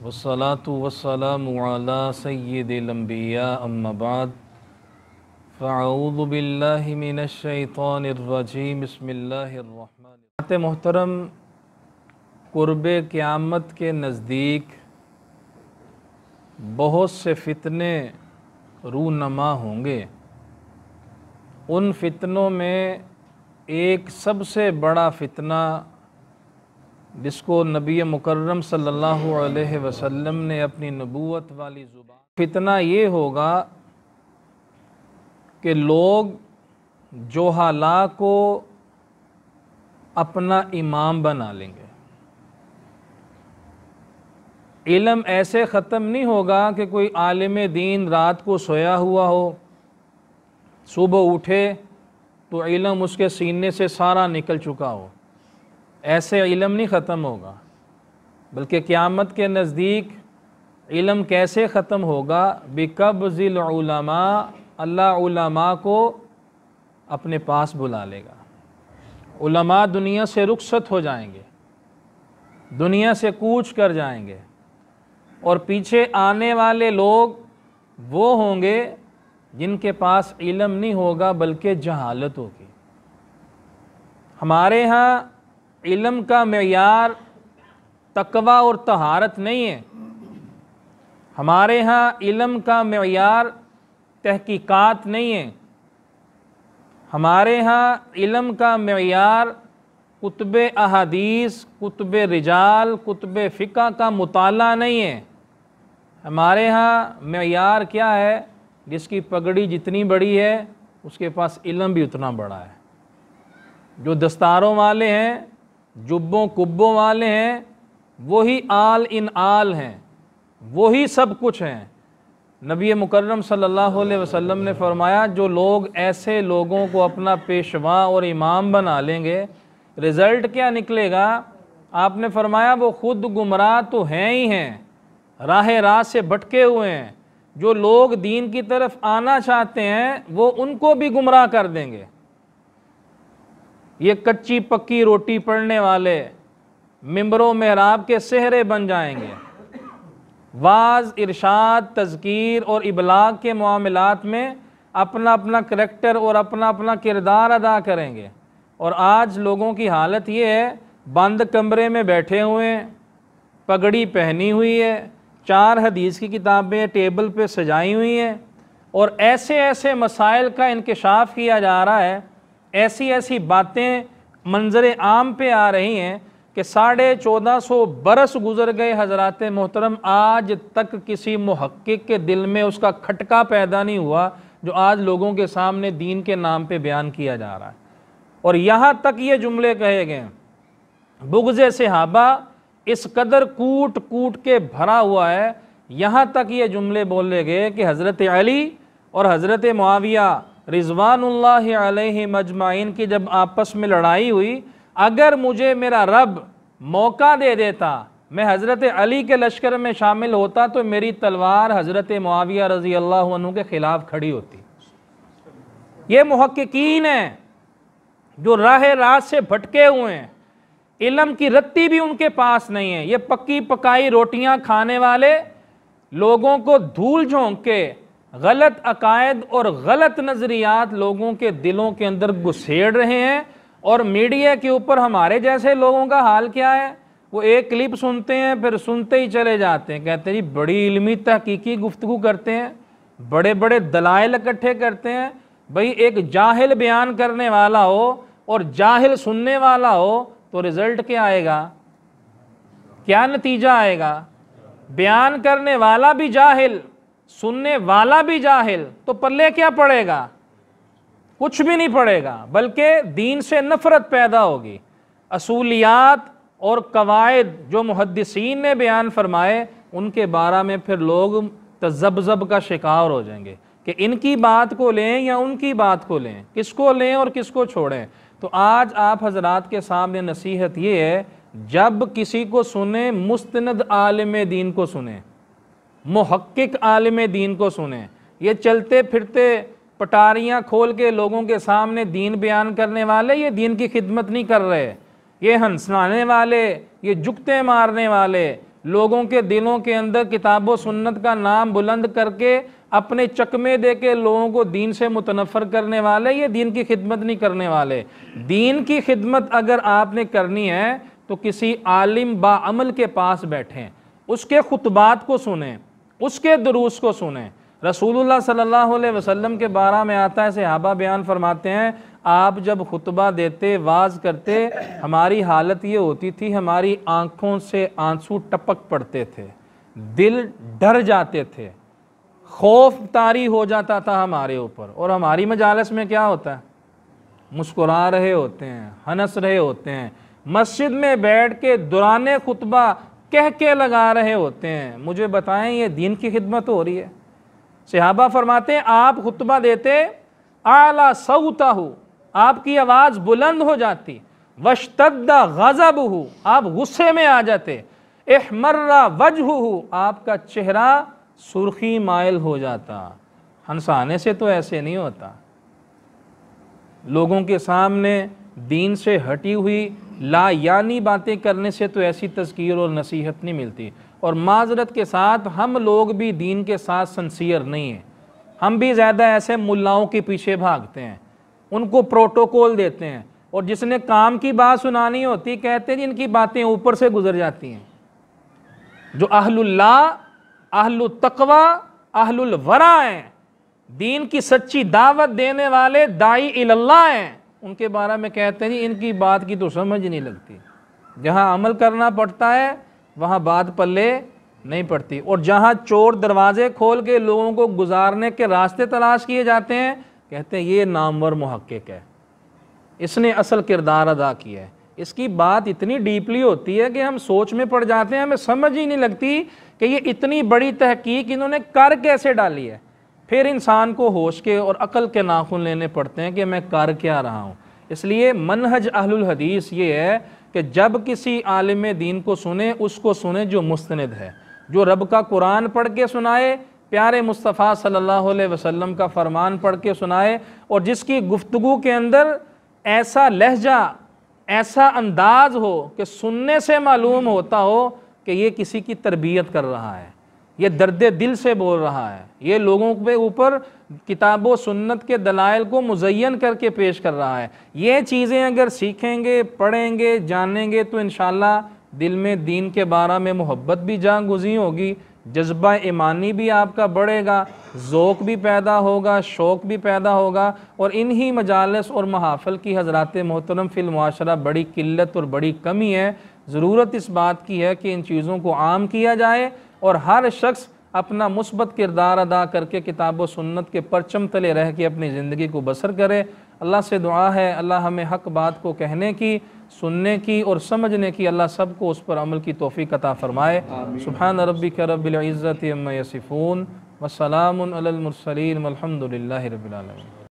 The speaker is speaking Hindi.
वस्सलातु वस्सलामु अला सय्यिदिल अंबिया अम्मा बाद फ़अऊज़ु बिल्लाहि मिनश शैतानिर रजीम बिस्मिल्लाहिर रहमानिर रहीम। मोहतरम, कुर्बे क़यामत के नज़दीक बहुत से फ़ितने रूनमा होंगे। उन फ़ितनों में एक सबसे बड़ा फ़ितना जिसको नबी मुकर्रम सल्लल्लाहु अलैहि वसल्लम ने अपनी नबूवत वाली ज़ुबान, फ़ितना ये होगा कि लोग जोहाला को अपना इमाम बना लेंगे। इल्म ऐसे ख़त्म नहीं होगा कि कोई आलिम दीन रात को सोया हुआ हो, सुबह उठे तो इल्म उसके सीने से सारा निकल चुका हो। ऐसे इल्म नहीं ख़त्म होगा, बल्कि क़यामत के नज़दीक इल्म कैसे ख़त्म होगा? बिक़ब्ज़िल उलमा, अल्लाह उलमा को अपने पास बुला लेगा। उलमा दुनिया से रुखसत हो जाएंगे, दुनिया से कूच कर जाएंगे, और पीछे आने वाले लोग वो होंगे जिनके पास इल्म नहीं होगा बल्कि जहालत होगी। हमारे यहाँ इल्म का मेयार तक़वा और तहारत नहीं है। हमारे यहाँ इल्म का मेयार तहकीकात नहीं है। हमारे यहाँ इल्म का मेयार कुतुब अहादीस, कुतुब रिजाल, कुतुब फ़िक़ह का मुताला नहीं है। हमारे यहाँ मेयार क्या है? जिसकी पगड़ी जितनी बड़ी है उसके पास इल्म भी उतना बड़ा है। जो दस्तारों वाले हैं, जुब्बों कुब्बों वाले हैं, वही आल इन आल हैं, वही सब कुछ हैं। नबी मुकर्रम सल्लल्लाहु अलैहि वसल्लम ने फरमाया, जो लोग ऐसे लोगों को अपना पेशवा और इमाम बना लेंगे, रिज़ल्ट क्या निकलेगा? आपने फरमाया वो ख़ुद गुमराह तो हैं ही हैं, राह रात से भटके हुए हैं। जो लोग दीन की तरफ आना चाहते हैं वो उनको भी गुमराह कर देंगे। ये कच्ची पक्की रोटी पड़ने वाले मिंबरों मेहराब के सेहरे बन जाएंगे। वाज, इरशाद, तज़कीर और इबलाग के मामलात में अपना अपना करैक्टर और अपना अपना किरदार अदा करेंगे। और आज लोगों की हालत ये है, बंद कमरे में बैठे हुए हैं, पगड़ी पहनी हुई है, 4 हदीस की किताबें टेबल पे सजाई हुई हैं, और ऐसे ऐसे मसाइल का इंकिशाफ किया जा रहा है, ऐसी ऐसी बातें मंजर आम पे आ रही हैं कि 1450 बरस गुजर गए हज़रात मोहतरम, आज तक किसी मुहक्किक के दिल में उसका खटका पैदा नहीं हुआ जो आज लोगों के सामने दीन के नाम पे बयान किया जा रहा है। और यहाँ तक ये जुमले कहे गए, बुग़्ज़े सहाबा इस कदर कूट कूट के भरा हुआ है, यहाँ तक ये जुमले बोले गए कि हज़रत अली और हज़रत मुआविया रिज़वानुल्लाहि अलैहिम अजमाइन की जब आपस में लड़ाई हुई, अगर मुझे मेरा रब मौका दे देता, मैं हज़रत अली के लश्कर में शामिल होता, तो मेरी तलवार हज़रत मुआविया रज़ी अल्लाह अन्हु के ख़िलाफ़ खड़ी होती। ये मुहक्किकीन हैं जो राह रात से भटके हुए हैं, इल्म की रत्ती भी उनके पास नहीं है। ये पक्की पकाई रोटियां खाने वाले लोगों को धूल झोंक के गलत अकायद और गलत नज़रियात लोगों के दिलों के अंदर घुसेड़ रहे हैं। और मीडिया के ऊपर हमारे जैसे लोगों का हाल क्या है? वो एक क्लिप सुनते हैं, फिर सुनते ही चले जाते हैं, कहते हैं जी बड़ी इल्मी तहकीकी गुफ्तगू करते हैं, बड़े बड़े दलाइल इकट्ठे करते हैं। भाई एक जाहिल बयान करने वाला हो और जाहिल सुनने वाला हो तो रिज़ल्ट क्या आएगा? क्या नतीजा आएगा? बयान करने वाला भी जाहिल, सुनने वाला भी जाहिल, तो पल्ले क्या पड़ेगा? कुछ भी नहीं पड़ेगा, बल्कि दीन से नफ़रत पैदा होगी। असूलियात और कवायद जो मुहद्दिसीन ने बयान फरमाए, उनके बारे में फिर लोग तज़ब्ज़ब का शिकार हो जाएंगे कि इनकी बात को लें या उनकी बात को लें, किसको लें और किसको छोड़ें। तो आज आप हजरात के सामने नसीहत ये है, जब किसी को सुने मुस्तनद आलिम दीन को सुने, मुहक्किक आलिम दीन को सुने। ये चलते फिरते पटारियाँ खोल के लोगों के सामने दीन बयान करने वाले ये दीन की खिदमत नहीं कर रहे। ये हंसाने वाले, ये जुगते मारने वाले, लोगों के दिलों के अंदर किताब व सुन्नत का नाम बुलंद करके अपने चकमे दे के लोगों को दीन से मुतनफ़र करने वाले, ये दीन की खिदमत नहीं करने वाले। दीन की खिदमत अगर आपने करनी है तो किसी आलिम बाअमल के पास बैठें, उसके खुतबात को सुनें, उसके दुरूस को सुनें। रसूलुल्लाह सल्लल्लाहु अलैहि वसल्लम के बारे में आता है, सहाबा बयान फरमाते हैं, आप जब खुतबा देते, वाज करते, हमारी हालत ये होती थी, हमारी आंखों से आंसू टपक पड़ते थे, दिल डर जाते थे, खौफ तारी हो जाता था हमारे ऊपर। और हमारी मजालिस में क्या होता है, मुस्कुरा रहे होते हैं, हंस रहे होते हैं, मस्जिद में बैठ के दुराने खुतबा कह के लगा रहे होते हैं। मुझे बताएं, ये दीन की खिदमत हो रही है? सहाबा फरमाते हैं, आप खुतबा देते, आला सौताहु, आपकी आवाज़ बुलंद हो जाती, वश्तद्दा गज़बहु, आप गुस्से में आ जाते, इहमर्रा वजहुहु, आपका चेहरा सुर्खी माइल हो जाता। हंसाने से तो ऐसे नहीं होता। लोगों के सामने दीन से हटी हुई लायानी बातें करने से तो ऐसी तज़कीर और नसीहत नहीं मिलती। और माजरत के साथ हम लोग भी दीन के साथ सिंसियर नहीं हैं। हम भी ज़्यादा ऐसे मुल्लाओं के पीछे भागते हैं, उनको प्रोटोकॉल देते हैं, और जिसने काम की बात सुनानी होती कहते हैं जी इनकी बातें ऊपर से गुजर जाती हैं। जो अहलुल्लाह, अहलुत तक़वा, अहलुल वरा हैं, दीन की सच्ची दावत देने वाले दाई इल्लाह हैं, उनके बारे में कहते हैं जी इनकी बात की तो समझ नहीं लगती। जहाँ अमल करना पड़ता है वहाँ बात पल्ले नहीं पड़ती। और जहाँ चोर दरवाजे खोल के लोगों को गुजारने के रास्ते तलाश किए जाते हैं, कहते हैं ये नामवर मुहक्किक है, इसने असल किरदार अदा किया है। इसकी बात इतनी डीपली होती है कि हम सोच में पड़ जाते हैं, हमें समझ ही नहीं लगती कि ये इतनी बड़ी तहकीक इन्होंने कर कैसे डाली है। फिर इंसान को होश के और अकल के नाखून लेने पड़ते हैं कि मैं कर क्या रहा हूँ। इसलिए मनहज अहलुल हदीस ये है कि जब किसी आलिम दीन को सुने, उसको सुने जो मुस्तनिद है, जो रब का कुरान पढ़ के सुनाए, प्यारे मुस्तफ़ा सल्लल्लाहु अलैहि वसल्लम का फरमान पढ़ के सुनाए, और जिसकी गुफ्तगू के अंदर ऐसा लहजा, ऐसा अंदाज हो कि सुनने से मालूम होता हो कि ये किसी की तरबियत कर रहा है, ये दर्द दिल से बोल रहा है, ये लोगों के ऊपर किताब व सुन्नत के दलाइल को मुज़य्यन करके पेश कर रहा है। ये चीज़ें अगर सीखेंगे, पढ़ेंगे, जानेंगे तो इंशाअल्लाह दिल में दीन के बारे में मोहब्बत भी जान गुज़ी होगी, जज्बा ईमानी भी आपका बढ़ेगा, ज़ौक़ भी पैदा होगा, शौक़ भी पैदा होगा। और इन्हीं मजालिस और महाफ़िल की हज़रात मोहतरम फ़िल मुआशरा बड़ी किल्लत और बड़ी कमी है। ज़रूरत इस बात की है कि इन चीज़ों को आम किया जाए और हर शख्स अपना मुस्बत किरदार अदा करके किताब व सुन्नत के परचम तले रह के अपनी ज़िंदगी को बसर करे। अल्लाह से दुआ है, अल्लाह हमें हक़ बात को कहने की, सुनने की और समझने की, अल्लाह सबको उस पर अमल की तौफ़ीक़ अता फ़रमाए। सुब्हान रब्बिका रब्बिल इज़्ज़ति अम्मा यसिफ़ून व सलामुन अलल मुरसलीन वल्हम्दुलिल्लाहि रब्बिल आलमीन।